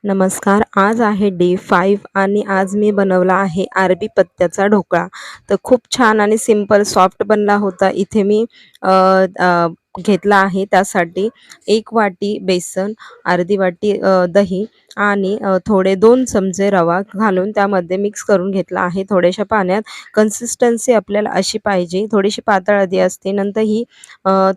नमस्कार. आज आहे डे 5 आणि आज मी बनवला आहे अरबी पत्त्याचा ढोकळा. तर खूप छान आणि सिंपल सॉफ्ट बनला होता. इथे मी अ, अ, घेतला आहे त्यासाठी 1 वाटी बेसन, अर्धी वाटी दही आणि थोडे 2 चमचे रवा घालून त्यामध्ये मिक्स करून घेतला आहे थोड्याशा पाण्यात. कन्सिस्टन्सी आपल्याला अशी पाहिजे, थोडीशी पातळ आधी असते. नंतर ही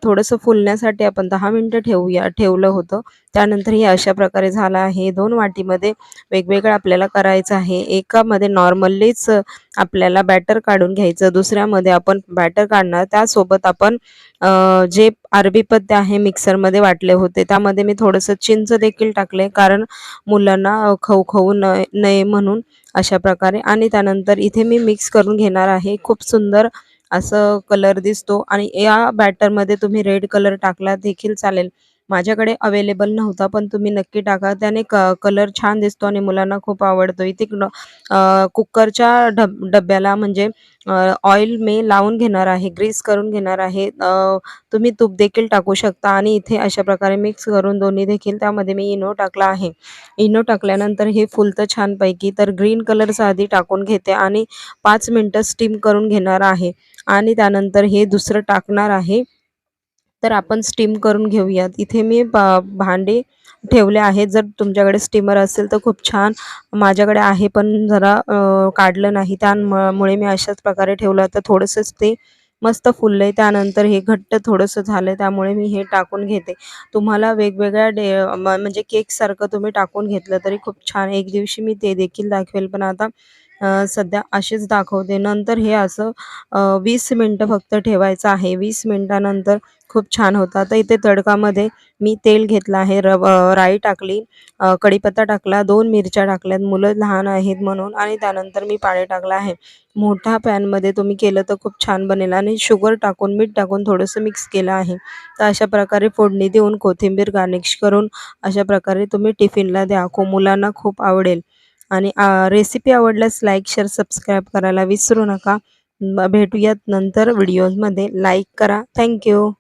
थोडंसं फुलण्यासाठी आपण 10 मिनिटं ठेवलं होतं. त्यानंतर हे अशा प्रकारे झालं आहे. 2 वाटीमध्ये वेगवेगळं आपल्याला करायचं आहे. एकामध्ये नॉर्मलीच आपल्याला बॅटर काढून घ्यायचं, दुसऱ्यामध्ये आपण बॅटर काढणार. त्यासोबत आपण जे अरबी पत्ते आहे मिक्सरमध्ये वाटले होते, त्यामध्ये मी थोडंसं चिंच देखील टाकले, कारण मुलांना खवखवू नये म्हणून अशा प्रकारे. आणि त्यानंतर इथे मी मिक्स करून घेणार आहे. खूप सुंदर असं कलर दिसतो आणि या बॅटरमध्ये तुम्ही रेड कलर टाकला देखील चालेल. माझ्याकडे अवेलेबल नव्हता, पण तुम्ही नक्की टाका. त्याने कलर छान दिसतो आणि मुलांना खूप आवडतो. इथे कुकरच्या डब्याला म्हणजे ऑइल मी लावून घेणार आहे, ग्रीस करून घेणार आहे. तुम्ही तूप देखील टाकू शकता आणि इथे अशा प्रकारे मिक्स करून दोन्ही देखील त्यामध्ये मी इनो टाकला आहे. इनो टाकल्यानंतर हे फुलतं छानपैकी. तर ग्रीन कलरचं आधी टाकून घेते आणि 5 मिनिटं स्टीम करून घेणार आहे आणि त्यानंतर हे दुसरं टाकणार आहे. तर आपण स्टीम करून घेऊयात. इथे मी भांडे ठेवले आहेत. जर तुमच्याकडे स्टीमर असेल तर खूप छान. माझ्याकडे आहे पण जरा काढलं नाही, त्यामुळे मी अशाच प्रकारे ठेवलं. तर थोडंसंच ते मस्त फुललंय. त्यानंतर हे घट्ट थोडंसं झालंय, त्यामुळे मी हे टाकून घेते. तुम्हाला वेगवेगळ्या म्हणजे केकसारखं तुम्ही टाकून घेतलं तरी खूप छान. एक दिवशी मी ते देखील दाखवेल, पण आता सध्या असेच दाखवते. नंतर हे असं 20 मिनिटं फक्त ठेवायचं आहे. 20 मिनिटानंतर खूप छान होतं. आता इथे तडकामध्ये मी तेल घेतलं आहे, राई टाकली, कढीपत्ता टाकला, 2 मिरच्या टाकल्यात, मुलं लहान आहेत म्हणून. आणि त्यानंतर मी पाणी टाकलं आहे. मोठ्या पॅनमध्ये तुम्ही केलं तर खूप छान बनेल. आणि शुगर टाकून, मीठ टाकून थोडंसं मिक्स केलं आहे. तर अशा प्रकारे फोडणी देऊन कोथिंबीर गार्निश करून अशा प्रकारे तुम्ही टिफिनला द्या. मुलांना खूप आवडेल. आणि रेसिपी आवडल्यास लाईक, शेअर, सबस्क्राईब करायला विसरू नका. भेटूयात नंतर व्हिडिओजमध्ये. लाईक करा. Thank you.